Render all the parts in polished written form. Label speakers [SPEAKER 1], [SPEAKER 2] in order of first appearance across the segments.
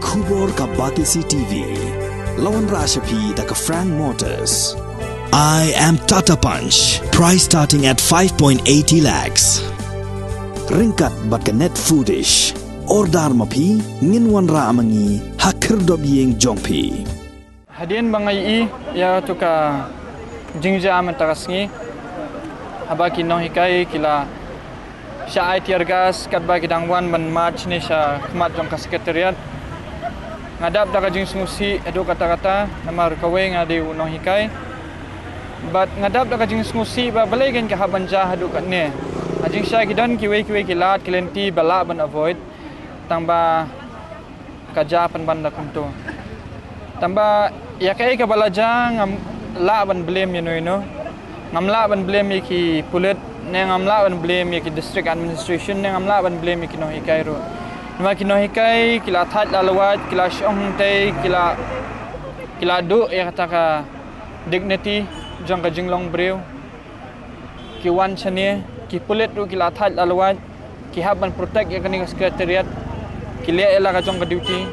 [SPEAKER 1] Kubor ka Batisi TV. Lawan Rashapi da ka Frank Motors. I am Tata Punch. Price starting at 5.80 lakhs. Ringkat bat ka Net Foodish. Ordar mapi nginwan ra amangi hakir dob yeng jongpi.
[SPEAKER 2] Hadian bangai ya tuka jingja mentarasngi. Habaki no hikai kila Sya tiargas kat bagi dangwan men march ni sya kemat jong ka sekretariat. Ngadap da kajing smusi edu kata-kata namar kaweng adi no hikai. Bat ngadap da kajing smusi ba balai gen ka habanja hadu kat ne. Ajing sya kidan kiwe kilat kelenti bala ban avoid tamba kaja pan banda kunto. Tamba ya kai ka balaja ngam la ban blame ino. Ngam la ban blame ki pulit neng amla ban blame ki district administration neng amla ban blame ki no hikai ro nama ki no hikai kila that lalawat kila shong te kila do ya kata ka dignity jong ka jinglong breu ki wan chane ki pulit ru kila that lalawat ki haban protect ya kani secretariat ki le ela ka jong ka duty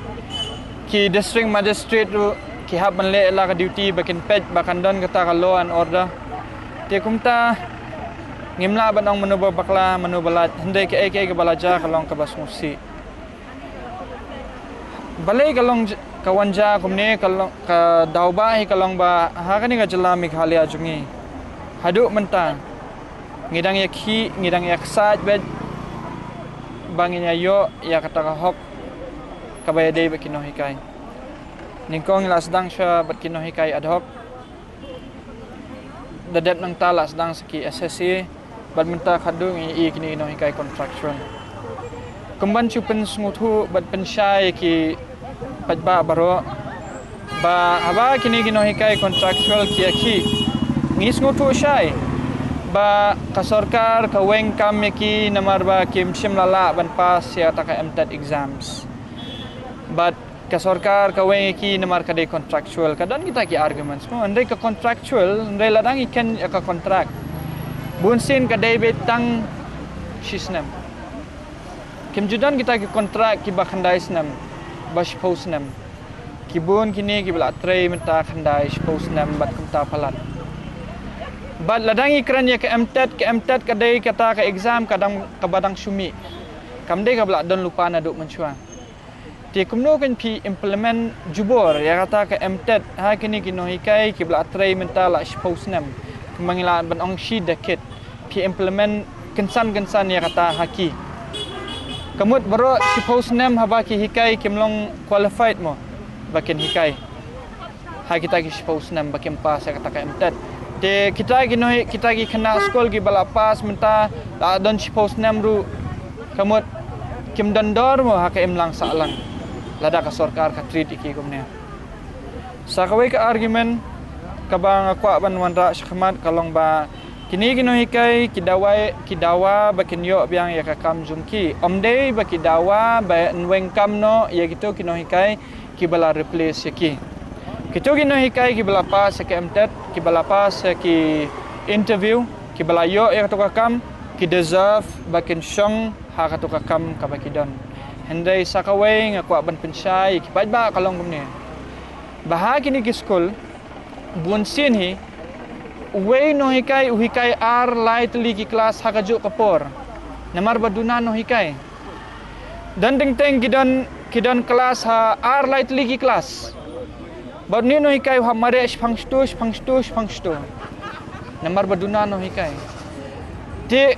[SPEAKER 2] ki district magistrate ru ki haban le ela ka duty bakin pej bakan don kata ka law and order te kumta ngimla banang menuba bakla menubalat hendai ke ke balaja kalong ke basmusi balai kalong kawanja kumne kalong ka dauba hi kalong ba hakani ka jela mikhalia jungi haduk menta ngidang yakhi ngidang yaksat bed banginya yo ya kata ka hok kabaya dei bakino hikai ningkong la sedang sya bakino hikai ad hoc dadap nang tala sedang seki SSC bat menta khadung i kini no hikai contractual kumban chupen smuthu bat pensyai ki pajba baro ba aba kini no hikai contractual ki akhi ngis smuthu syai ba ka sarkar ka weng kam ki namar ba kim shim lala ban pas ya ta ka MTET exams but ka sarkar ka weng ki namar ka de contractual kadan kita ki arguments mo andai ka contractual andai ladang ikan ka contract bunsin ka David tang shisnam kim judan kita ki kontrak ki ba khandai snam ba shposnam ki bun kini ki bla trei menta khandai shposnam bat kumta palat bad ladangi kran ya ka MTET ka dei kata ka exam kadang ka badang sumi kam dei ka bla don lupa na duk menchua ti kumno kan pi implement jubor ya kata ka MTET ha kini ki no hikai ki bla trei menta la shposnam kemangilaan ban ong shi dekit pi implement kensan ya kata haki kamut baro suppose nem habaki hikai kimlong qualified mo bakin hikai ha kita ki suppose nem bakin pas ya kata ka MTET te kita ki kena skol ki bala pas menta la don suppose nem ru kamut kim dandor mo ha ka imlang salang lada ka sarkar ka treat iki kumne sakawai ka argument kabang akwa ban wanra syakmat kalong ba kini kino hikai kidawa bakin yo biang ya kakam jumki omdei baki dawa ba nweng kam no ya gitu kino hikai kibala replace yaki kito kino hikai kibala pas ke MTET kibala pas ki interview kibala yo ya to kakam ki deserve bakin syong ha ka to kakam ka baki don hendai sakawai ngakwa ban pensyai ki ba kalong kumne bah kini ki school bunsin hi way no hikai ar lightly ki kelas hakajuk kapor namar baduna no hikai dan teng kidan kelas ha ar lightly ki kelas bad ni no hikai ha mare phangstu namar baduna no hikai ti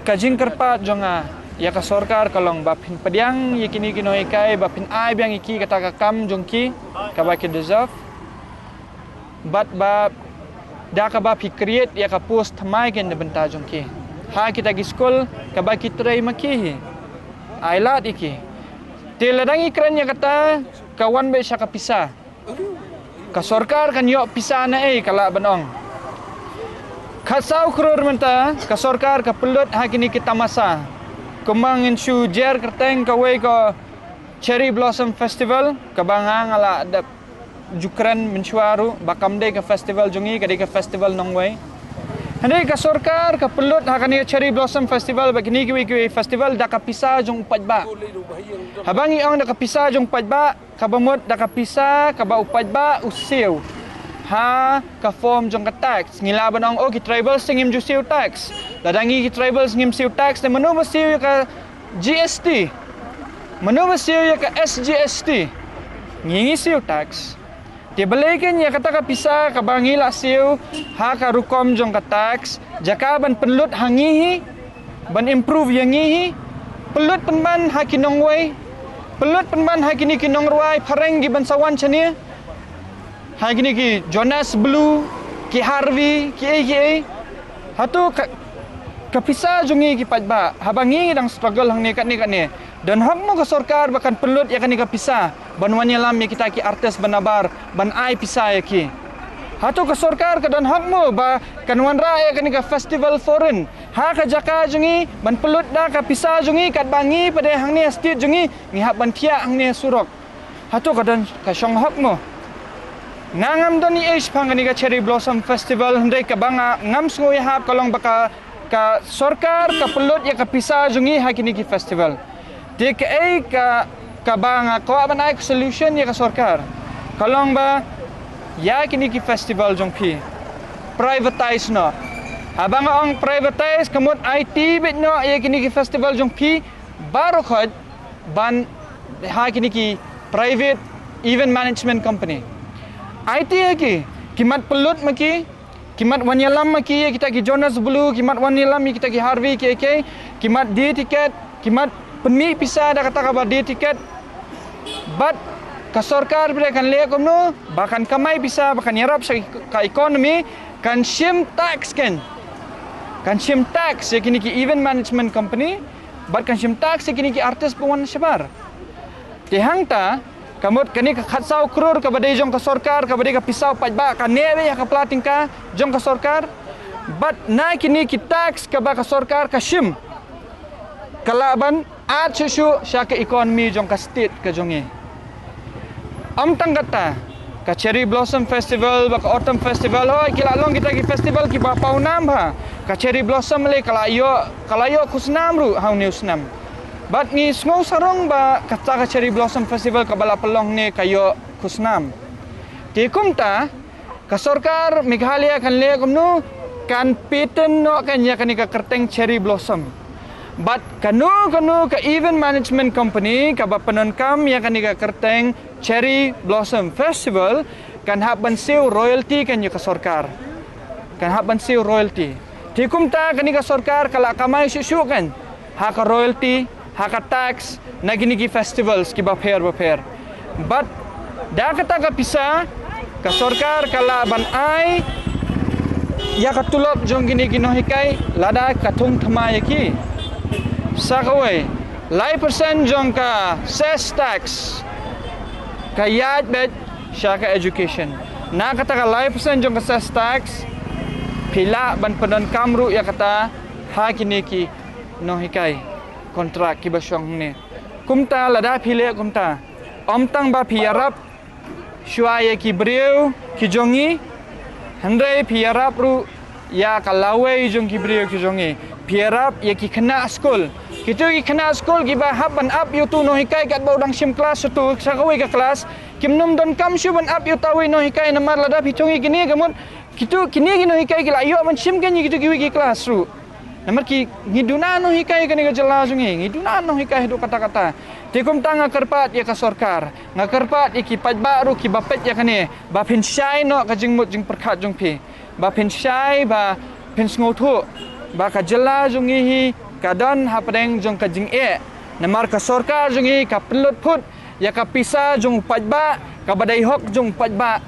[SPEAKER 2] kajing kerpa jonga ya ka sarkar kalong bapin pediang yakini kino hikai bapin ai biang iki kata ka kam jongki ka ba ki deserve but ba da ka ba create ya ka post thamai gen benta jongki ha kita gi school ka ba ki trai maki ailat iki te ladang ikran ya kata kawan be sya ka pisa ka sarkar kan yo pisa na kala banong khasau kror menta ka sarkar ka pelut ha kini kita masa kumang insu jer kerteng ka we ka cherry blossom festival ka bangang ala jukran mensuaru bakam de ke festival jungi ke festival nongway Handai ka sorkar ka pelut hakani Cherry Blossom Festival bagini kiwi festival da ka pisa jong padba. Habangi ang da ka pisa jong padba ka bamot da ka pisa ka ba upadba usiw. Ha ka form jong ka tax ngilaban ang ki tribal singim ju siw tax. Ladangi ki tribal singim siw tax na manu siw ka GST. Manu siw ka SGST. Ngingi siw tax. Dia balikan ya kata ka pisa ka bangila siu ha ka rukom jong ka tax jaka ban penlut hangihi ban improve yangihi pelut penban ha kinongway pelut penban ha kini kinongruai pareng gi ban sawan chania ha kini ki Jonas Blue ki Harvey ki hatu ka pisa jongi ki padba habangi dang struggle hang ni kat ni dan hak mo ka sorkar bakan pelut ya kan ka pisa ban wanyalam ya kita ki artis banabar ban ai pisa ya ki hatu ka sorkar ka dan hak mo ba kan wanra ya kan ka festival foreign ha ka jaka jungi ban pelut da ka pisa jungi kat bangi pada hang ni state jungi ngihap ban tia hang ni surok hatu ka dan ka syong hak mo ngangam doni age pang ka Cherry Blossom Festival hendai ka banga ngam sungo ya hap kalong baka ka sorkar ka pelut ya ka pisa jungi ha kini ki festival DKA ka banga ko aban ai solution ya ka sorkar. Kalong ba ya kini ki festival jong pi. Privatize no. Abang ang privatize kamot IT bit no ya kini ki festival jong pi baru khod ban ha kini ki private event management company. IT ya ki kimat pelut maki kimat wanyalam maki kita ki Jonas Blue kimat wanyalam kita ki Harvey KK kimat D tiket kimat penmi pisa ada kata kabar di tiket but ka sorkar bila kan lek komno bahkan kamai bisa bahkan yarap ka ekonomi kan shim tax kan shim tax ya kini ki event management company but kan shim tax ya kini ki artis pengwan syabar tihang ta kamot kani ka khatsau kror ka badai jong ka sorkar ka badai ka pisau pajba ka nebe ya ka plating ka jong ka sorkar but na kini ki tax ka ba ka sorkar ka shim kalaban at susu syaka ekonomi jong ka state ka jongi am tanggata ka Cherry Blossom Festival ba ka Autumn Festival hoy kilalong kita ki festival ki ba paunam ha ka Cherry Blossom le kalayo kusnam ru hau ni usnam bat ni sngo sarong ba ka Cherry Blossom Festival ka bala pelong ni kayo kusnam ti kumta ka sorkar Meghalaya kan le kumno kan patent no kan ya kan ka kerteng Cherry Blossom. But kanu ka event management company ka bapanon kam ya kan ka kerteng Cherry Blossom Festival kan haban siu royalty kan ya ka sorkar. Kan haban siu royalty. Tikum ta kan ka sorkar kala kamay susu kan. Ha ka royalty, ha ka tax na ginigi festivals ki ba fair. But da kata ka pisa ka sorkar kala ban ai ya ka tulop jong gini ginohikai lada katung thamay ki. Sakaway, lai persen jong ka ses tax kayat bet syaka education. Na kata ka lai persen jong ka ses tax pila ban pedan kamru ya kata ha kini ki no hikai kontrak ki basyong ni. Kumta lada pile kumta. Omtang ba piarap syuaya ki breu ki jongi handai piarap ru ya kalawe jong ki breu ki jongi. Piarap ya ki kena school. Kita ki kena school ki ba hab ban up you tu no hikai kat ba udang sim kelas tu sakawi ka kelas kimnum don kam shu ban up you tawi no hikai namar lada pichongi kini gamut kitu kini no hikai ki la yo ban sim kan kitu ki kelas ru namar ki ngiduna no hikai kan ga jela jungi ngiduna no hikai do kata-kata tikum tanga kerpat ya ka sorkar ngakerpat iki pajba ru ki bapet ya kani ba pin syai no ka jingmut jing perkhat jong pi ba pin syai ba pin sngotu ba ka jela jungi hi kadan hapadeng jong ka jing namar ka sorkar jungi ka pelut put ya ka pisa jong pajba ka badai hok jong pajba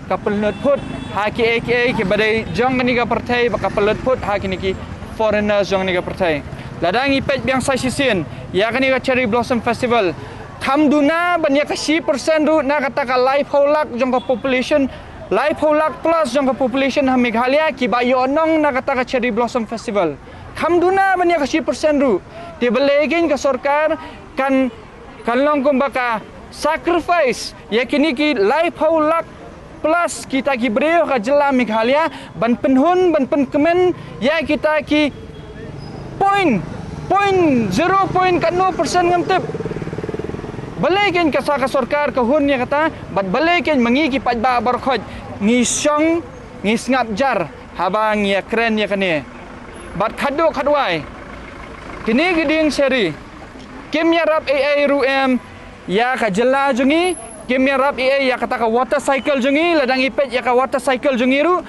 [SPEAKER 2] ka pelut put ha ki ki badai jong ni ka partai ba ka pelut put ha ki ni ki foreigners jong ni ka partai ladang ipet biang sai sisin ya ka ni ka Cherry Blossom Festival kamduna ban ya ka 10% ru na kata ka life holak jong ka population life holak plus jong ka population ha Meghalaya ki ba yo nong na kata ka Cherry Blossom Festival kamduna ban ya ka 10% ru ti belegin ka sorkar kan long kum baka sacrifice ya kini ki life holak plus kita ki beriu ka jela Meghalaya ban penhun ban penkemen ya kita ki point 0.0% ngamtip balikin ka sa sarkar ka hun ya kata bat balikin mangi ki pajba barkhoj ngi syong ngi ngap jar habang ya keren ya kane bat khadu khadwai kini giding seri kim ya rap ai ruem ya ka jela jungi kim ya rap ai ya kata ka water cycle jungi ladang ipet ya ka water cycle jungi ru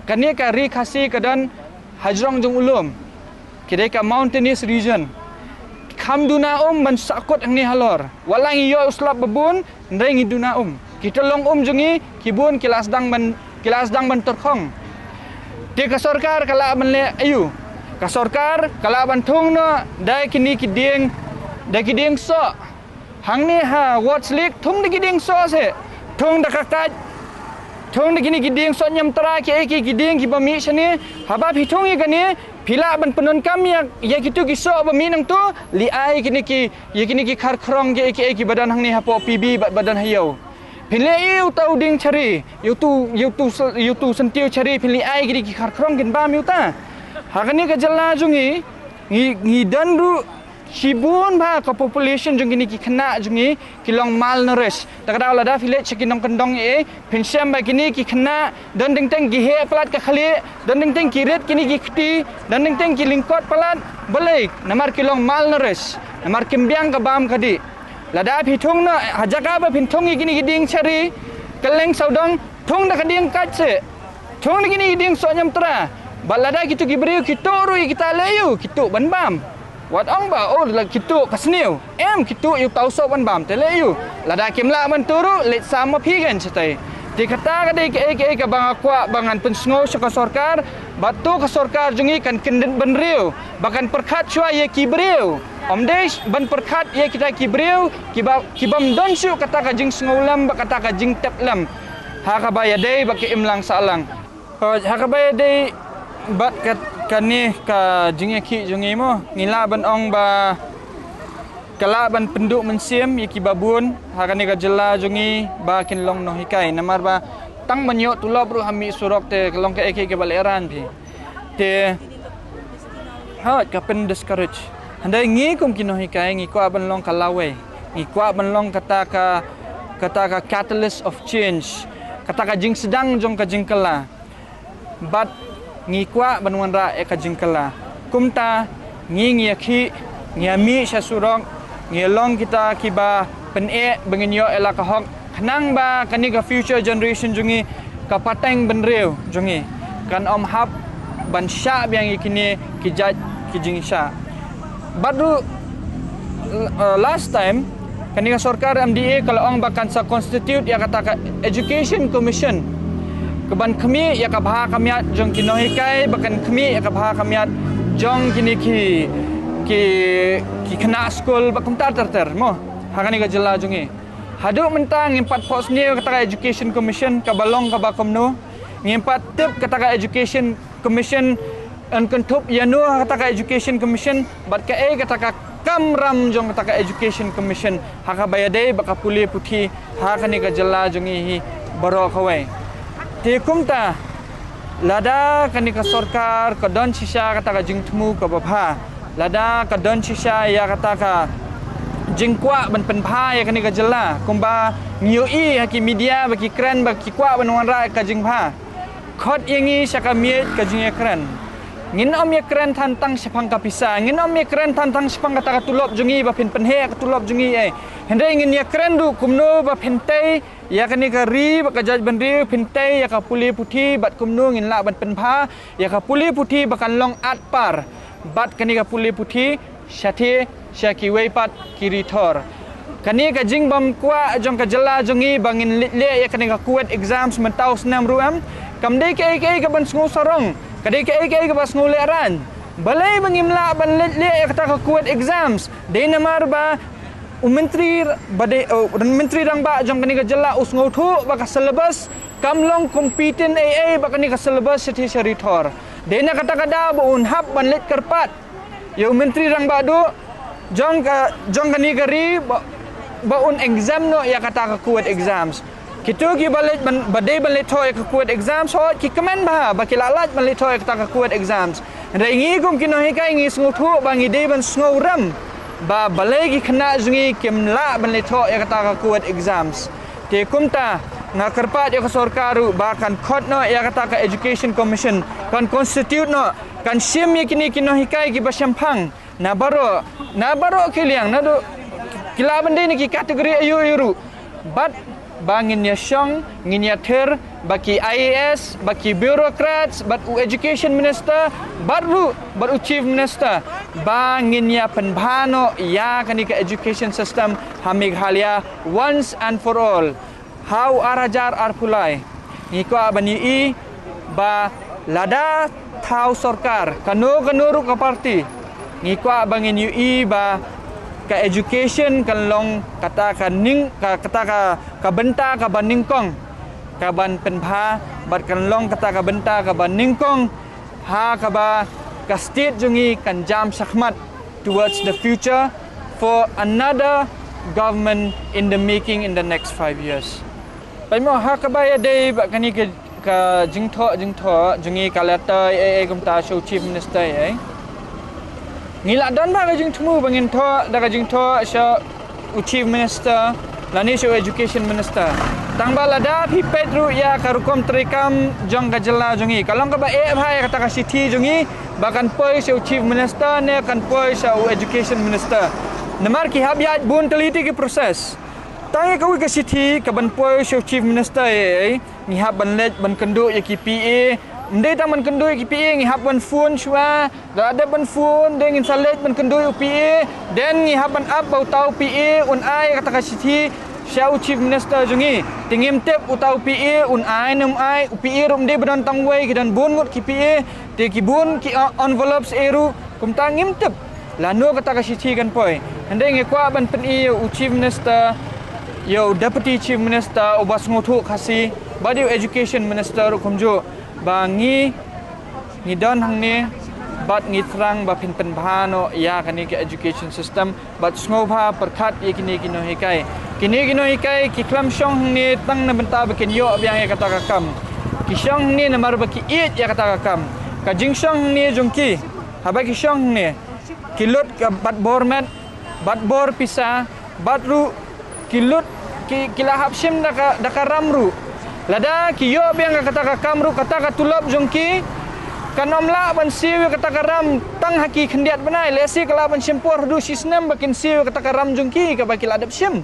[SPEAKER 2] kani ka ri khasi kadan hajrong jung ulum kidai ka mountainous region Kamduna ban sakut ang ni halor. Walang iyo uslap babun, ndai ngiduna Kita long jungi kibun kilas dang ban terkhong. Di ka sarkar kala ban le ayu. Ka sarkar kala ban thung no dai kini kiding so. Hang ni ha watch leak thung di kiding so se. Thung da kakat thung di kini kiding so nyam tara ki kiding ki bami sini haba phithung i kani Pila ban penun kami ya kitu kisok berminang tu liai kini ki khar khrong ki badan hang ni hapo PB badan hayau. Pile iu tau ding cari, iu tu sentiu cari pili ai ki khar khrong kin ba miu ta. Hakani ka jalla jungi ngi danru Shibun ba ka population jung kini ki kena jungi kilong malnourished. Takada lada village kinong kendong pensiam ba kini ki kena dan ding teng gi he plat ka khali dan ding teng kiret kini ki khti dan ding teng ki lingkot plat balik namar kilong malnourished namar kimbiang ka bam kadi lada phithung na hajaka ba phithung kini ki ding chari keleng saudong thung da kading kat se thung da kini ding so nyam tra balada kitu ki beriu kitu rui kita layu kitu ban bam Wat ong ba la kitu kasniu kitu yu tau so ban bam tele yu lada kimla man turu let sama pigan setai di kata ka dei ke bang akwa bangan pensngo sa sarkar batu ka sarkar jungi kan kendit benriu bahkan perkhat chua ye kibriu omdesh ban perkhat ye kita kibriu kibam donsu kata ka jing sngolam ba kata ka jing teplam ha ka baya dei ba ke imlang salang ha ka baya dei bat kani ka jinge ki jungi mo ngila ban ong ba kala ban penduk mensim yaki babun hakani ka jela jungi ba kin long no hikai namar ba tang manyo tulop ru hami surok te long ka eke ke baleran thi te ha ka pen discourage handai ngi kum kin no hikai ngi ko ban long kalawe ngi ko ban long kata ka catalyst of change kata ka jing sedang jong ka jingkala but ngi kwa banwan ra e ka jingkala kumta ngi khi ngi sha surong ngi long kita kiba pen bengenyo ela ka hok khnang ba kani ka future generation jungi ka pateng benreu jungi kan om hab ban sha biang ikini kijat kijing sha badu last time kani ka sarkar MDA kalau ong bakan sa constitute ya kata ka education commission keban kami ya ka bha kamiat jong kinohikai bahkan kami ya ka bha kamiat jong kini ki kena school bakum tar mo hakani ka jela jungi hadu mentang ngimpat pos ni kata ka education commission ka balong ka bakom no ngimpat tip kata ka education commission an kentup yanu kata ka education commission bat ka kata ka kamram jong kata ka education commission haka bayade baka puli puthi hakani ka jela jungi hi baro khawai Tikumta lada kani ka sarkar ka don shisha kata ka jingtmu ka babha lada ka don shisha ya kata ka jingkwa ban penpha ya kani ka jela kumba nyui haki media baki kran baki kwa ban wanra ka jingpha khot yangi saka miet ka jingya kran ngin om ya kran tantang sepang ka pisa ngin om ya kran tantang sepang kata ka tulop jungi ba pin penhe ka tulop jungi hendai ngin ya kran du kumno ba pentai ya kani ka ri ba ka jaj ban ri pentai ya ka puli puthi bat kumno ngin la ban penpha ya ka puli puthi bakan long at par bat kani ka puli puthi syati syaki weipat kiri thor kani ka jingbam kwa jong ka jela jongi bangin le ya kani ka kuat exams mentau senam ruam kamdei ke ka ban sngu sarong kadai ke bas nguleran balai bangimla ban le kata ka kuat exams dei namar ba menteri menteri rang ba jong kani ka jela usngau thu ba ka syllabus kamlong competent AA ba kani ka syllabus seti syaritor dei na kata kada ba unhap ban let kerpat yo menteri rang ba do jong kani ka ri ba un exam no ya kata ka kuat exams Kita ki balik badai balik toy ke kuat exam so ki kemen bah baki lalat balik toy ke kuat exams. Ndai ngi kum ki no hikai ngi sngu thu ba ngi dei ban sngu ram ba balai ki khna zungi kim la balik toy ke kuat exams. Te kum ta nga kerpat ya ke sorkaru ba kan khot no ya kata ka education commission kan constitute no kan sim ya kini no hikai ki ba syampang na baro kiliang na do kila bende ni ki kategori ayu ayu but bangin ya syong ngin ya ter baki IAS baki bureaucrats but education minister baru chief minister bangin ya penbhano ya kani ke education system hamig halia once and for all how arajar arpulai ni ko abani i ba lada thau sarkar kanu ru ka parti ni ko abangin yu i ba ka education kan long kata ka ning kata ka benta ka baningkong ka ban penpha bat kan long kata ka benta ka baningkong ha ka ba ka state jungi kan jam sakhmat towards the future for another government in the making in the next 5 years. Pai mo ha ka ba ya dei ba kani ka jingtho jungi ka letter kum ta show chief minister ngila dan ba jing tumu bangin tho da jing tho sha chief minister lani sha education minister tang ba lada phi petru ya karukom trikam jong ka jela jongi kalong ka ba bhai kata ka city jongi bakan poi sha chief minister ne kan poi sha education minister namar ki habya bun teliti ki proses tang ka wi ka city ka ban poi sha chief minister ni hab ban let ban kendu ya ki PA ndai tang ban kendui ki PA ngi hab ban phone chwa da ada ban phone deng installate ban kendui PA den ngi hab ban up bau tau PA un ai kata ka sithi shau chief minister jungi tingim tep utau PA un ai num ai PA rum de ban tang wei ki dan bun ngut ki PA te ki bun ki envelopes eru kum tang ngim tep lano kata ka sithi kan poi ndai ngi kwa ban pen i chief minister yo deputy chief minister obas nguthu khasi badi education minister kumjo bangi ngidon hangni bat ngitrang ba pin penbhano ya kani ke education system bat sngoba perkhat ye kini kino hikai ki klam shong hangni tang na benta bakin yo abyang ya kata kam ki shong ni namar baki it ya kata kam ka jing shong ni jongki haba ki shong ni kilut ka bat bormet bat bor pisa batru kilut ki kilahap sim daka ramru lada kiyo biang kata ka kamru kata ka tulap jongki kanomla ban siwi kata ka ram tang haki khendiat banai lesi kala ban simpor du sisnem bakin siwi kata ka ram jongki ka bakil adap sim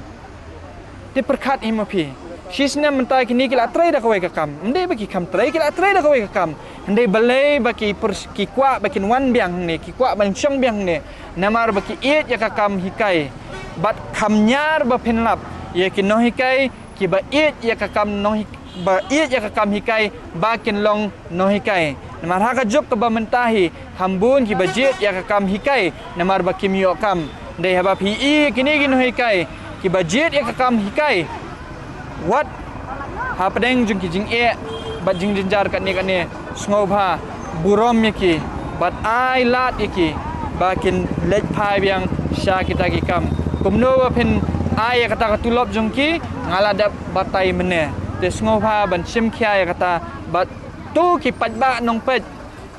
[SPEAKER 2] di perkhat himapi sisnem mentai kini kila trai da kawai ka kam ndai baki kam trai kila trai da kawai ka kam ndai balai baki ki kwa bakin wan biang ni ki kwa ban chong biang ni namar baki it ya ka kam hikai bat kamnyar ba penlap ye kino hikai ki ba it ya ka kam no ba it ya ka kam hikai bakin long no hikai namar ha ka job ka ba mentahi hambun ki budget ya ka kam hikai namar ba kimyo kam dei haba PE kini no hikai ki budget ya ka kam hikai what ha pedeng jung ki jing bat jing jinjar kat ni sngoba burom ki bat ai lat ki bakin lej phai biang sha kita ki kam kumno ba pen ai kata tulop jongki ngalada batai mene te sngoba ban sim khia kata bat tu ki patba nong pet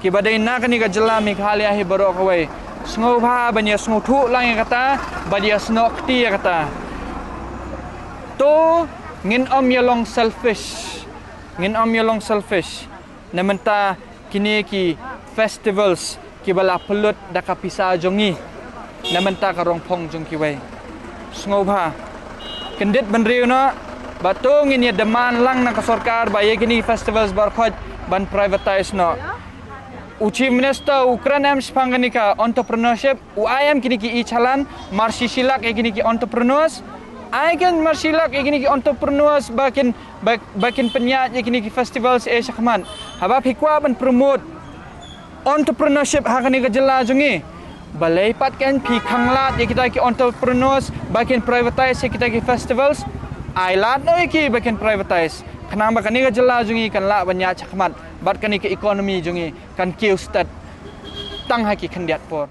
[SPEAKER 2] ki badai na kani ka jela Meghalaya hi baro kawai sngoba ban ya snothu lang kata badia snok ti kata to ngin om yalong selfish namenta kini ki festivals ki bala pelut daka pisa jongi namenta ka rongpong jongki wai sngoba kendit benriu no batung ini demand lang na kasorkar baye kini festivals barkhot ban privatize no chief minister Ukraine spangani ka entrepreneurship UIM kini ki chalan marsi silak kini ki entrepreneurs I can marsilak kini ki entrepreneurs bakin penyat kini ki festivals syakman haba phikwa ban promote entrepreneurship hakani ka jela jungi balai patkan pi khanglat kita ki entrepreneurs bakin privatize kita ki festivals ailat no ki bakin privatize khanang bakani ka jela jungi kan la banya chakmat bat kani ki economy jungi kan kiu stat tang haki khandiat por